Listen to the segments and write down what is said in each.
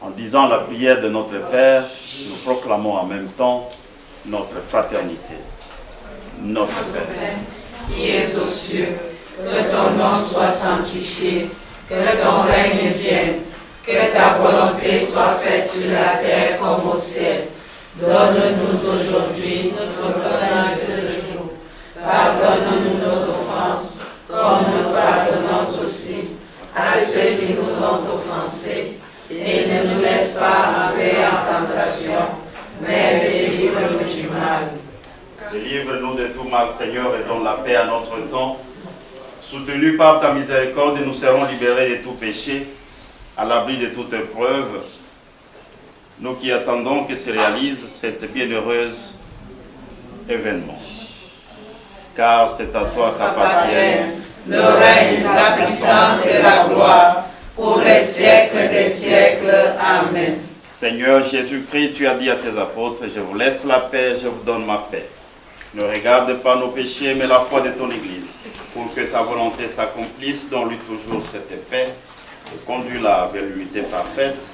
En disant la prière de notre Père, nous proclamons en même temps notre fraternité. Notre Père, qui es aux cieux, que ton nom soit sanctifié, que ton règne vienne, que ta volonté soit faite sur la terre comme au ciel. Donne-nous aujourd'hui notre pain de ce jour. Pardonne-nous nos offenses, comme nous pardonnons aussi à ceux qui nous ont offensés. Et ne nous laisse pas entrer en tentation, mais délivre-nous du mal. Délivre-nous de tout mal, Seigneur, et donne la paix à notre temps. Soutenus par ta miséricorde, nous serons libérés de tout péché, à l'abri de toute épreuve. Nous qui attendons que se réalise cette bienheureuse événement. Car c'est à toi qu'appartiennent le règne, la puissance et la gloire, pour les siècles des siècles. Amen. Seigneur Jésus-Christ, tu as dit à tes apôtres, je vous laisse la paix, je vous donne ma paix. Ne regarde pas nos péchés, mais la foi de ton Église, pour que ta volonté s'accomplisse, donne-lui toujours cette paix, et conduis-la vers l'unité parfaite,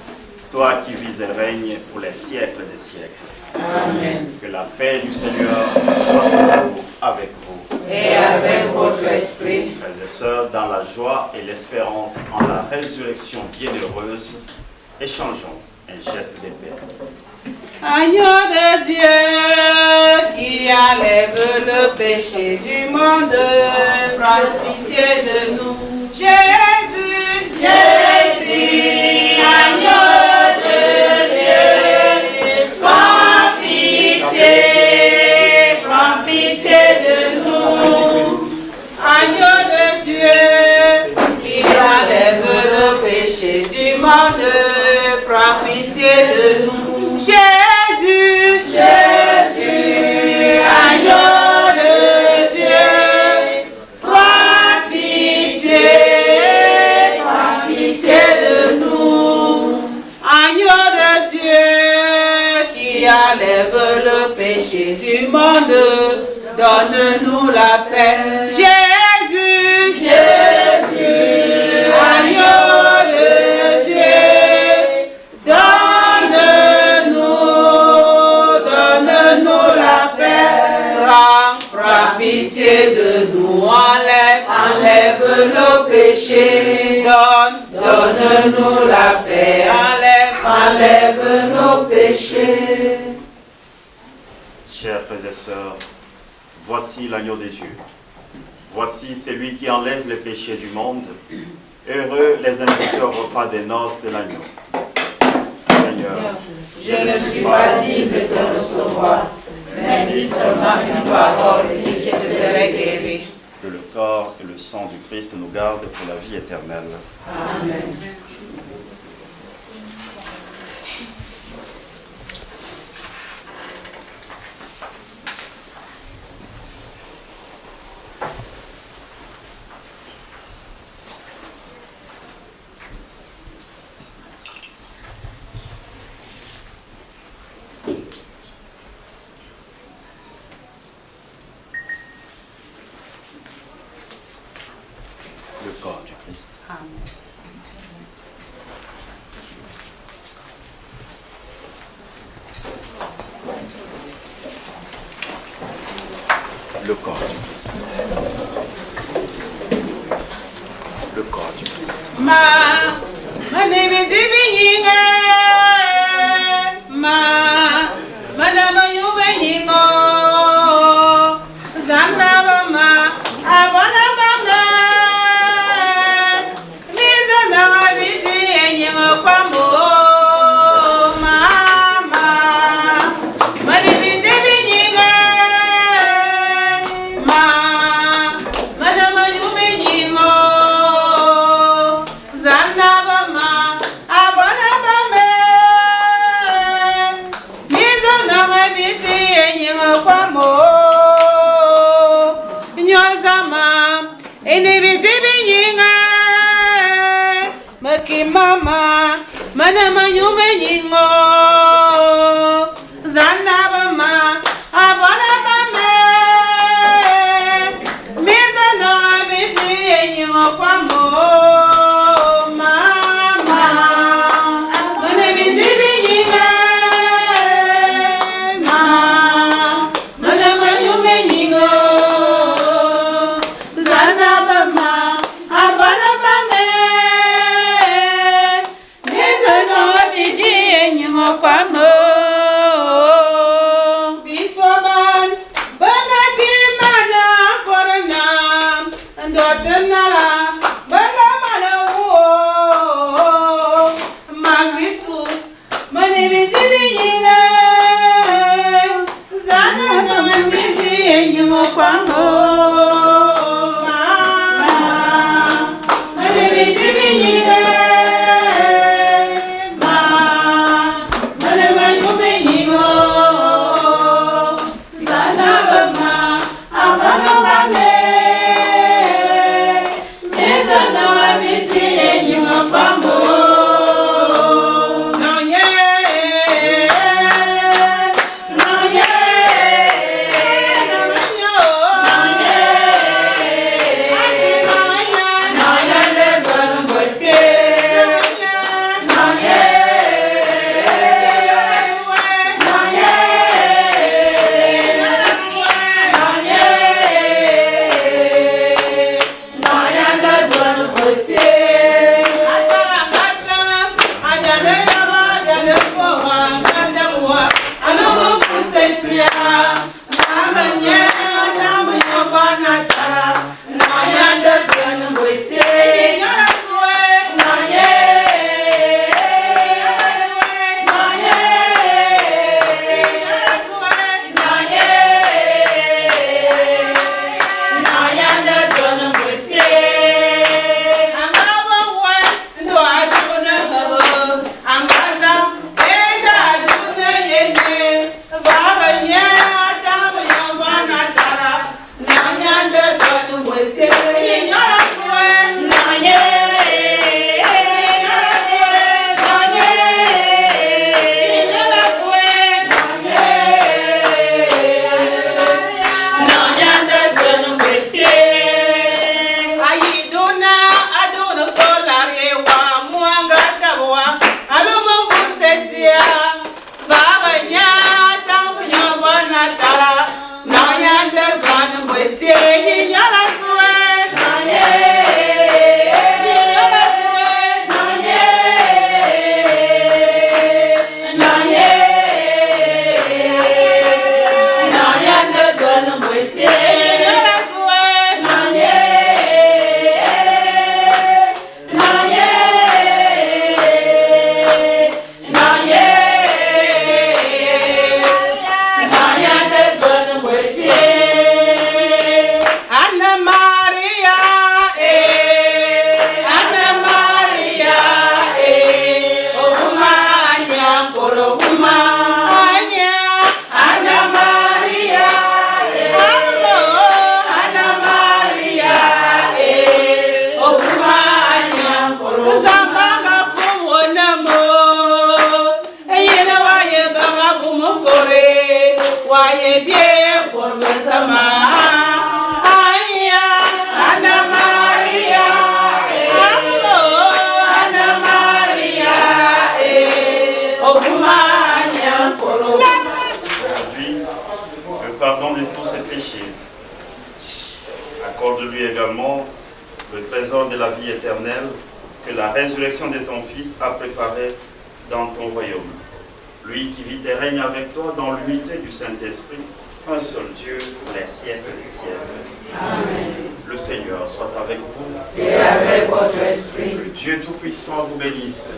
toi qui vis et règnes pour les siècles des siècles. Amen. Que la paix du Seigneur soit toujours avec vous. Et avec votre esprit. Frères et sœurs, dans la joie et l'espérance en la résurrection bienheureuse, échangeons un geste de paix. Agneau de Dieu qui enlève le péché du monde, prends pitié de nous. Jésus, Jésus, agneau de Dieu, prends pitié de nous. Agneau de Dieu qui enlève le péché du monde, prends pitié de nous. Jésus, Jésus, agneau de Dieu, prends pitié de nous. Agneau de Dieu qui enlève le péché du monde, donne-nous la paix. Jésus, Jésus, agneau de Dieu, donne-nous la paix. Prends pitié de nous, enlève nos péchés. Donne-nous la paix, enlève nos péchés. Chers frères et sœurs, voici l'agneau de Dieu. Voici celui qui enlève les péchés du monde. Heureux les invités au repas des noces de l'agneau. Seigneur, je ne suis pas digne de te recevoir, mais dis seulement une parole et je serai guéri. que le corps et le sang du Christ nous gardent pour la vie éternelle. Amen. Le corps du Christ. Amen. Le corps du Christ. Le corps du Christ. Ma name is Ivinyinga. Ma name Yuvenyingo. Zambra ma abona mama. Miza na biti enyingo kwambo. Mama. Ma name is Ivinyinga. Ma name Yuvenyingo. Zanabama, abonabame, mizonanga biti enyinga kwamo, nyozama, ene biti binyinga, makimama, manama nyume nyingo, zanabama, abonabame, mizonanga biti enyinga kwamo. Mama, kwamo. Bisoban, banati mana korona, ndotenala, banamana wo. Magrisus, mani bitibiyile, zana mandi enyumo kwamo. Mani bitibiyile. Accorde-lui également le trésor de la vie éternelle que la résurrection de ton Fils a préparé dans ton royaume. Lui qui vit et règne avec toi dans l'unité du Saint-Esprit, un seul Dieu pour les siècles des siècles. Amen. Le Seigneur soit avec vous. Et avec votre esprit. Que Dieu Tout-Puissant vous bénisse,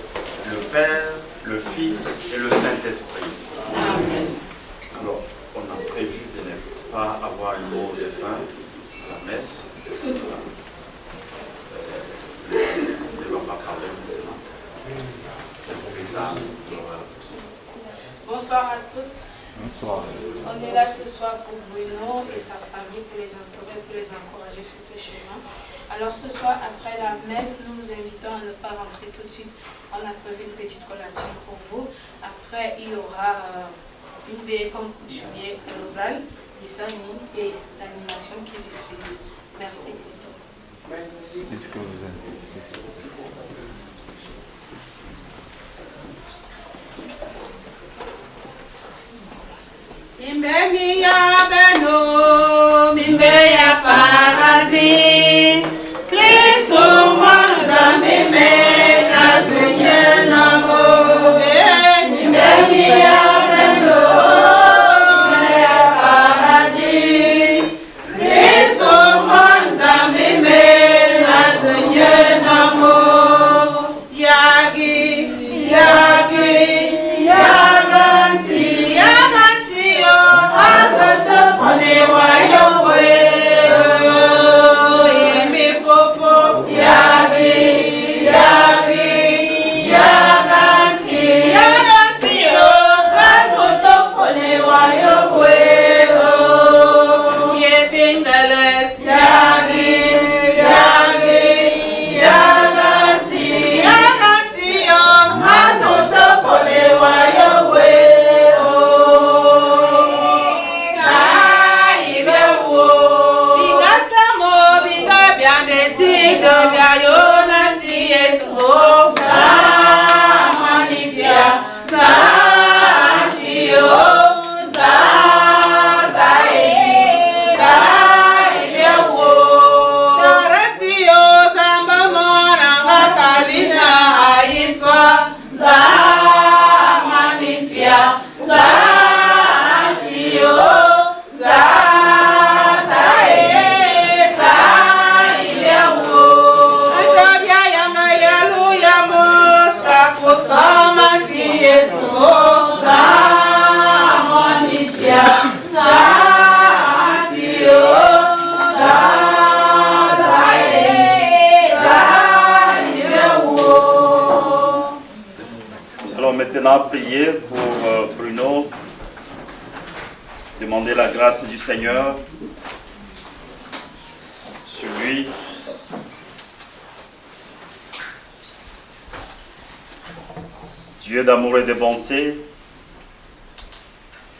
le Père, le Fils et le Saint-Esprit. Amen. Alors, on a prévu de ne pas avoir un mot de fin à la messe. Je ne vais pas parler maintenant. C'est pour plus tard. Bonsoir à tous. Bonsoir. On est là ce soir pour Bruno et sa famille, pour les entourer, pour les encourager sur ce chemin. Alors ce soir, après la messe, nous vous invitons à ne pas rentrer tout de suite. On a prévu une petite collation pour vous. Après, il y aura une veillée comme coutumier à Lausanne, Lissani et l'animation qui se suit. Merci. Merci. Est-ce que vous insistez? Mimbe ya beno, mimbe ya paradis. Kristo mwanza mimbe kazuye navo. Mimbe allons maintenant prier pour Bruno, demander la grâce du Seigneur sur lui. Dieu d'amour et de bonté,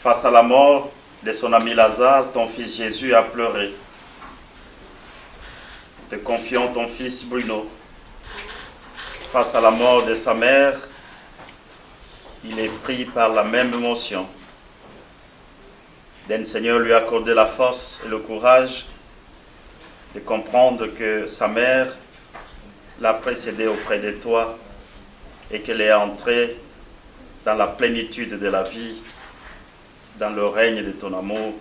face à la mort de son ami Lazare, ton fils Jésus a pleuré. Te confions ton fils Bruno. Face à la mort de sa mère, il est pris par la même émotion. Donne, Seigneur, lui accorder la force et le courage de comprendre que sa mère l'a précédé auprès de toi et qu'elle est entrée dans la plénitude de la vie, dans le règne de ton amour,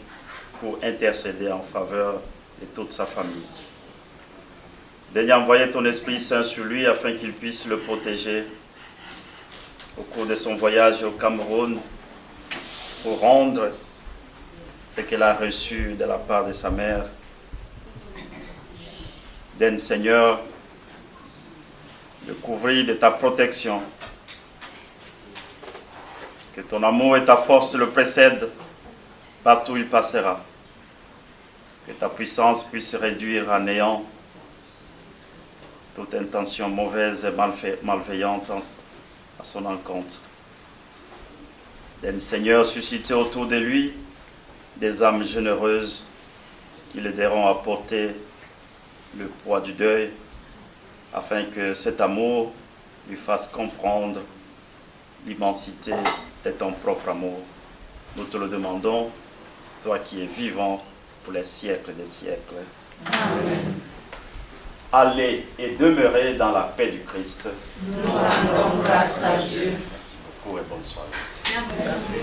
pour intercéder en faveur de toute sa famille. Daigne envoyer ton Esprit Saint sur lui afin qu'il puisse le protéger au cours de son voyage au Cameroun pour rendre ce qu'elle a reçu de la part de sa mère. Daigne, Seigneur, le couvrir de ta protection. Que ton amour et ta force le précèdent partout où il passera. Que ta puissance puisse réduire à néant toute intention mauvaise et malveillante à son encontre. Daigne, Seigneur, susciter autour de lui des âmes généreuses qui l'aideront à porter le poids du deuil, afin que cet amour lui fasse comprendre l'immensité de ton propre amour. Nous te le demandons, toi qui es vivant pour les siècles des siècles. Amen. Allez et demeurez dans la paix du Christ. Nous rendons grâce à Dieu. Merci beaucoup et bonne soirée. Merci.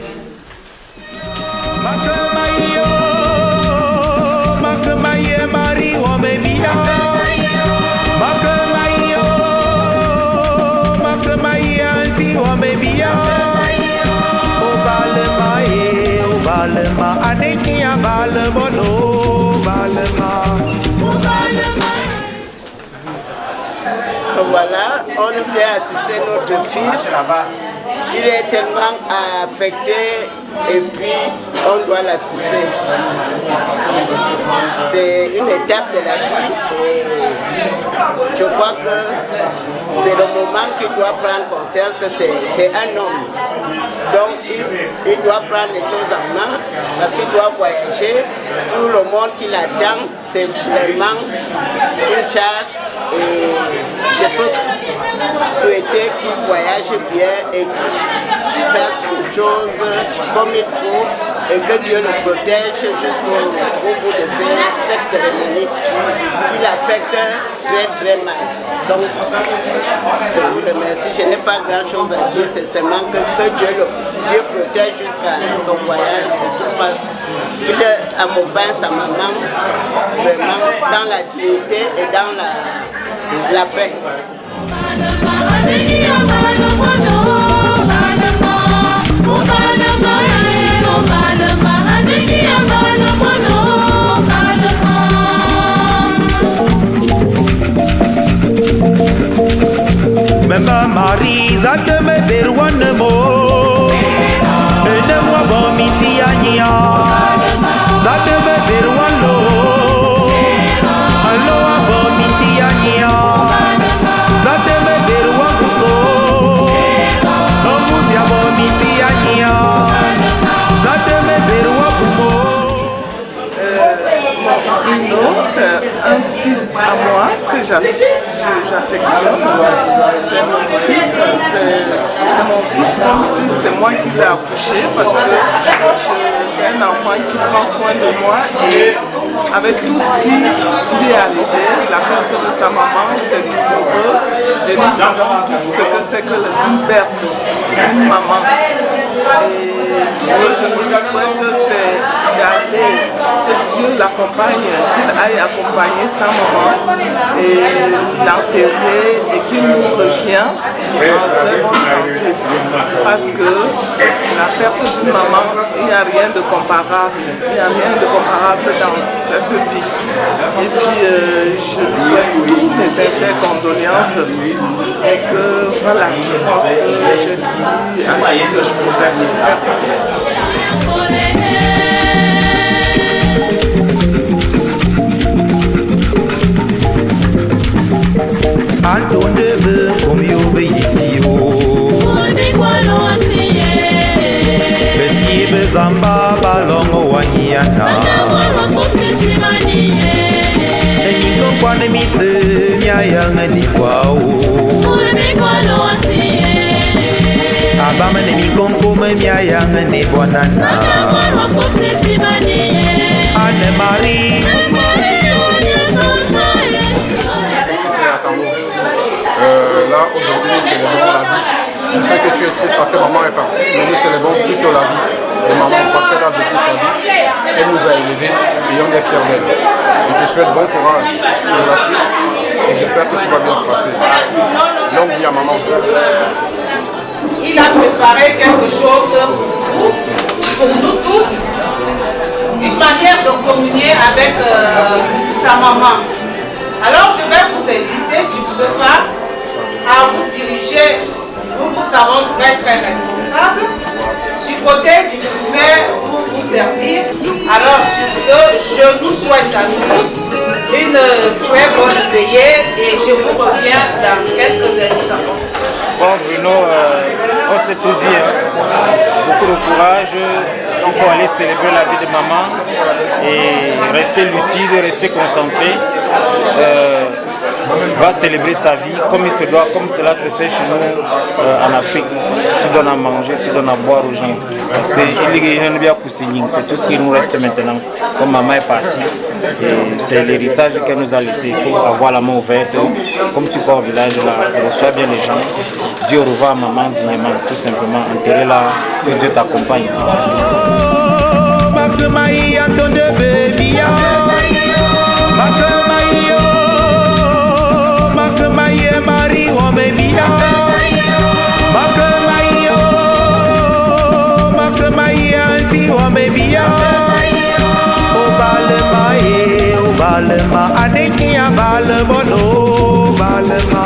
Voilà, on peut assister notre fils. Il est tellement affecté et puis on doit l'assister. C'est une étape de la vie et je crois que c'est le moment qu'il doit prendre conscience que c'est un homme. Donc il doit prendre les choses en main parce qu'il doit voyager. Tout le monde qui l'attend, c'est vraiment une charge. Et je peux souhaiter qu'il voyage bien et qu'il fasse les choses comme il faut et que Dieu le protège jusqu'au bout de cette cérémonie qui l'affecte très très mal. Donc je vous remercie, je n'ai pas grand chose à dire, c'est seulement que Dieu protège jusqu'à son voyage, qu'il accompagne sa maman vraiment dans la dignité et dans la paix. Mama Marie, zate me derwane mo, ene mwa bomiti anya, zate me derwalo, alo bomiti anya, zate me derwakuso, omusi bomiti anya, zate me derwakumo. Bruno, c'est un fils à moi que j'affectionne. C'est mon fils comme si c'est moi qui l'ai accouché parce que c'est un enfant qui prend soin de moi et avec tout ce qui lui est arrivé, la perte de sa maman, c'est douloureux et nous savons tout ce que c'est que une perte d'une maman. Et ce que je lui souhaite, c'est d'aller, que Dieu l'accompagne, qu'il aille accompagner sa maman et l'enterrer et qu'il nous revienne en très bonne santé. Parce que la perte une maman, il n'y a rien de comparable. Il n'y a rien de comparable dans cette vie. Et puis, je lui souhaite toutes mes sincères condoléances. Et que, voilà, je pense que j'ai dit assez que je pouvais. Merci. Antondebe komyobe yisio Besi bezamba balongo wanyana Enyingo kwane mise nyayanga nikwao Abama ne mikonko nyayanga ne bonana Anne Marie Là, aujourd'hui, nous célébrons la vie. Je sais que tu es triste parce que maman est partie, mais nous célébrons plutôt la vie de maman parce qu'elle a vécu sa vie, elle nous a élevés et on est fiers d'elle. Je te souhaite bon courage pour la suite et j'espère que tout va bien se passer. Longue vie à maman. Il a préparé quelque chose pour nous tous, une manière de communier avec sa maman. Alors je vais vous inviter sur ce pas à vous diriger. Nous vous savons très responsables. Du côté du buffet pour vous servir. Alors sur ce, je nous souhaite à nous tous une très bonne veillée et je vous reviens dans quelques instants. Bon Bruno, on s'est tout dit, beaucoup de courage, il faut aller célébrer la vie de maman et rester lucide, rester concentré. Va célébrer sa vie comme il se doit, comme cela se fait chez nous en Afrique. Tu donnes à manger, tu donnes à boire aux gens. Parce que c'est tout ce qui nous reste maintenant. Comme maman est partie, c'est l'héritage qu'elle nous a laissé. Il faut avoir la main ouverte. Comme tu pars au village, là, reçois bien les gens. Dis au revoir à maman dignement, tout simplement. Enterrez-la, que Dieu t'accompagne. Marie, oh baby, auntie, oh baby, oh balema, aneki a balemo, balema.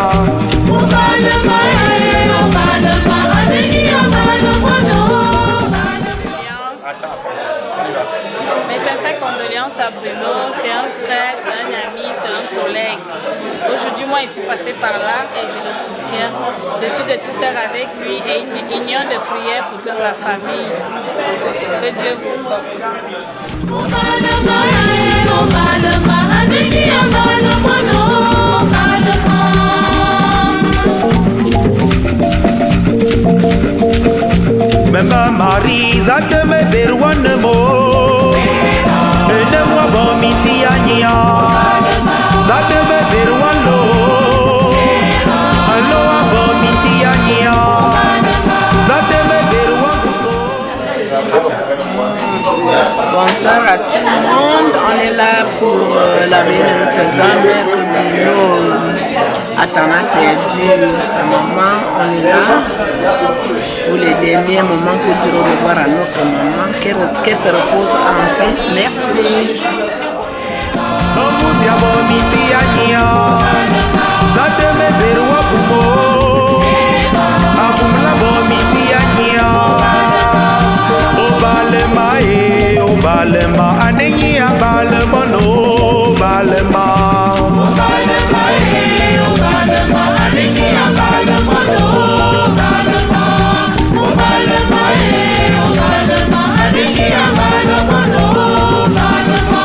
Mes sincères condoléances à Bruno, c'est un frère, c'est un ami, c'est un collègue. Aujourd'hui, moi, je suis passée par là et je le soutiens. Je suis de tout cœur avec lui et une union de prière pour toute la famille. Que Dieu vous. Même Marie, ça te met des rois de mots. Et de moi, bon, miti, ania. Ça te met des rois de l'eau. Allo, bon, miti, ania. Ça te met des rois de l'eau. Bonsoir à tout le monde. On est là pour la venue de notre grand-mère Bruno Atana qui a perdu sa maman. On est là pour les derniers moments pour dire au revoir à notre maman. Qu'elle se repose en paix. Merci. Balema, anengi a balema no balema. Balema, balema, anengi a balema no balema. Balema, balema, anengi a balema no balema.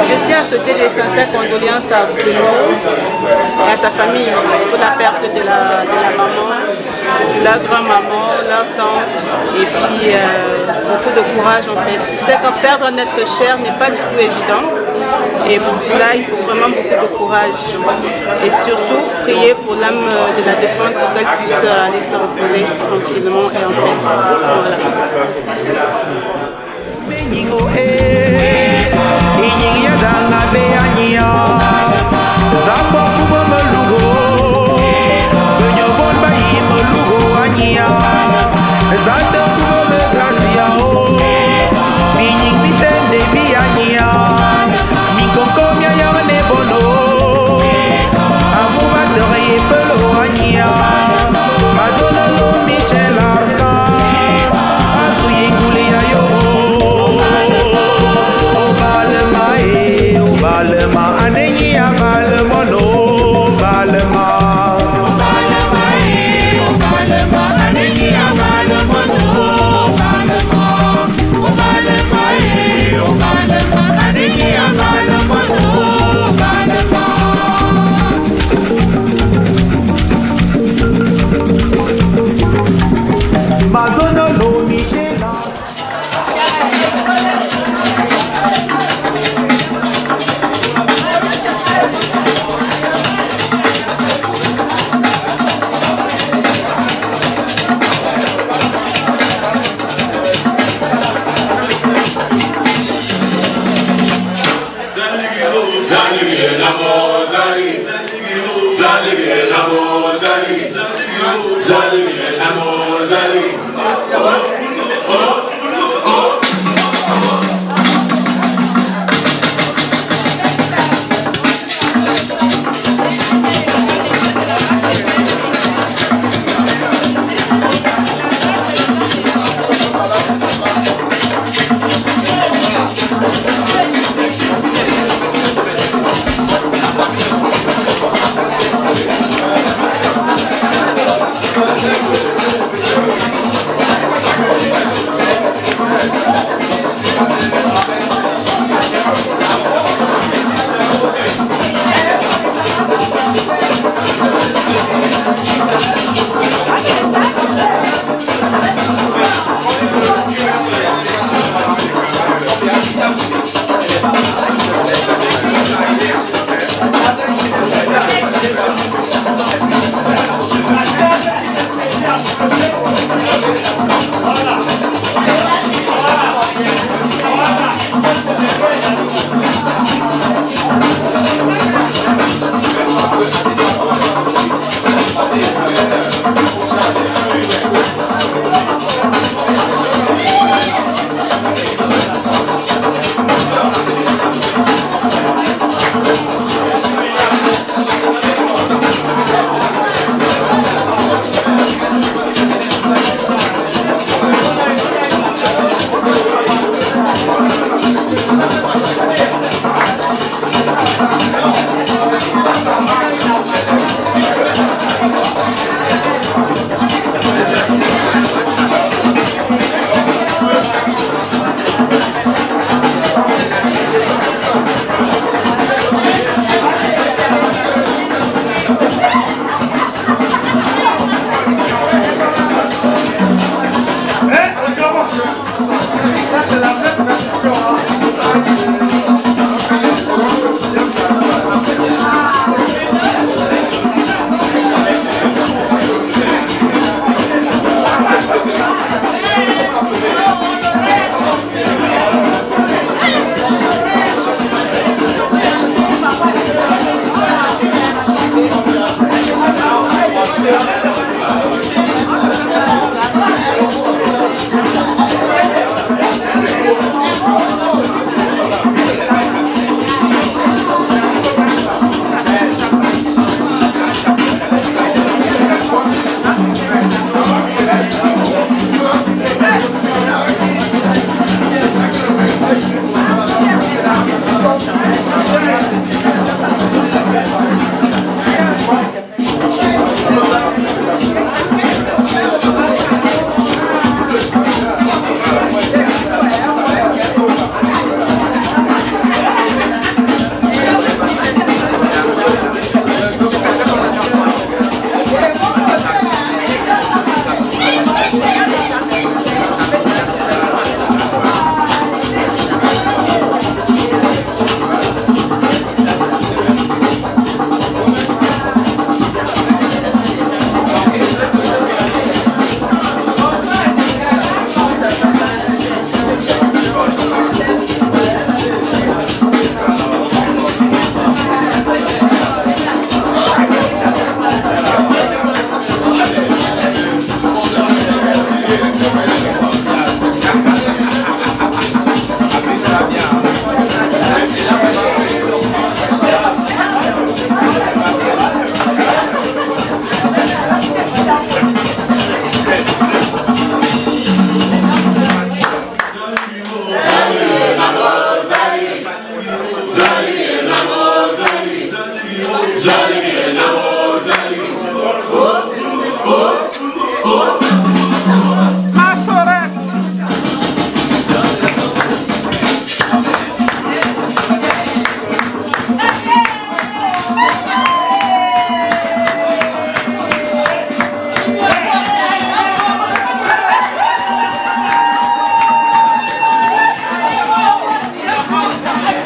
Je tiens à souhaiter des sincères condoléances à Bruno et à sa famille pour la perte de la maman, de la grand-maman, leur tante, et puis beaucoup de courage en fait. Je sais que perdre notre chair n'est pas du tout évident et pour cela il faut vraiment beaucoup de courage et surtout prier pour l'âme de la défunte pour qu'elle puisse aller se reposer tranquillement et en paix. Voilà. Inyingi ya danga be anya, zapo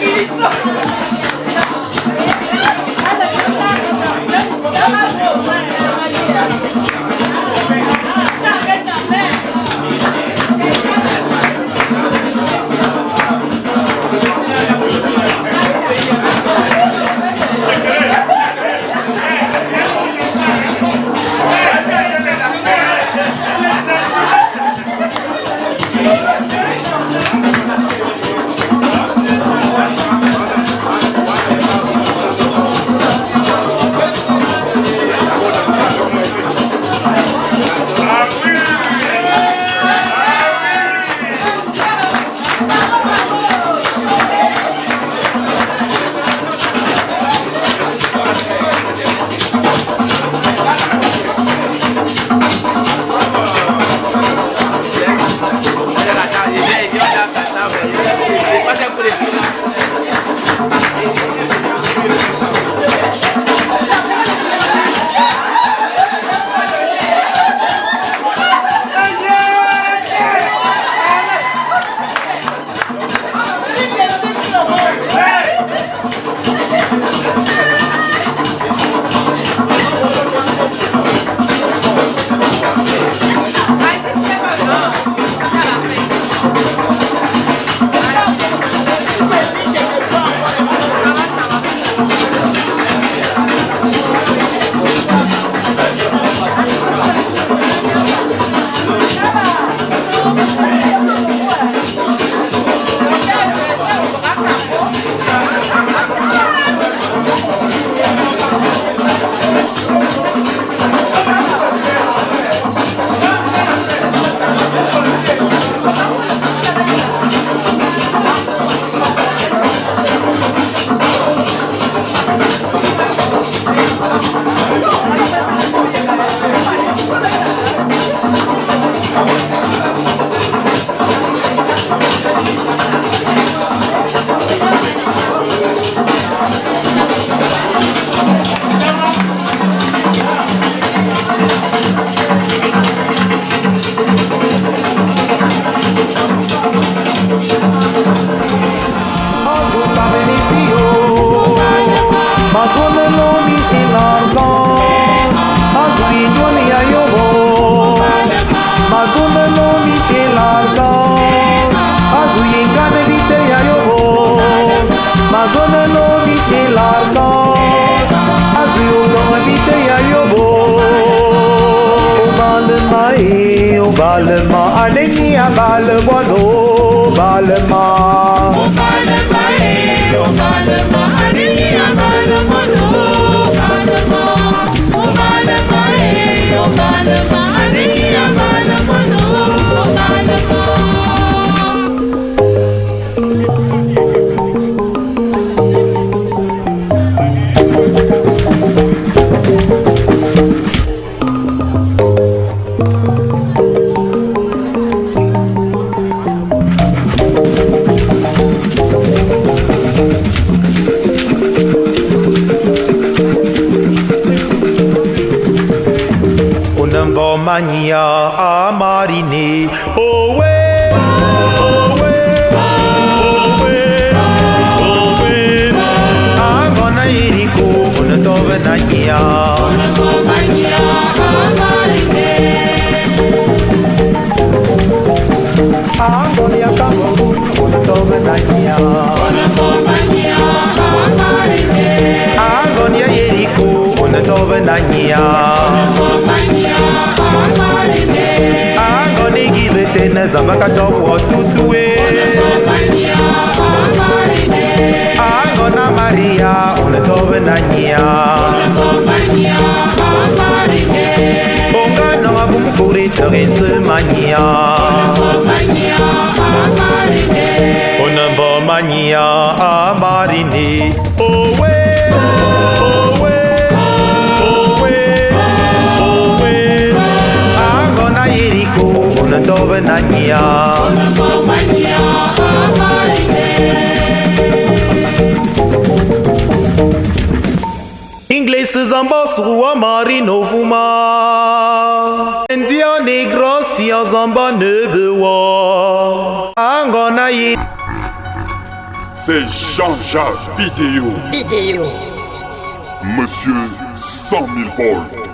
Isso! Mazone lo Michel Argan, Azui Dwani Ayobo. Mazone lo Michel Argan, Azui Kane Vite Ayobo. Mazone lo Michel Argan, Azui Kane Vite Ayobo. Obalema, Adeni Abalewalo, Obalema. Obalema, Adeni Abalewalo, Obalema. Obalema, Adeni Abalewalo, Obalema. Mania amarine, owe, owe, owe, owe. Angona iriko, ona tove nania. Mania amarine. Angona yakamoru, ona tove nania. Mania amarine. Angona iriko, ona tove nania. Angoni give tena zambaka topo tutue. Angona Maria ona tove nania. Onga no abumukuri terese mania. Ona bo mania amarine. Owe. Ona tove nania. Inglês zambasu wa marino fuma. India negrosia zamba nebewa. Angona yi. C'est Jean-Jacques Vidéo. Monsieur 100 000 volts.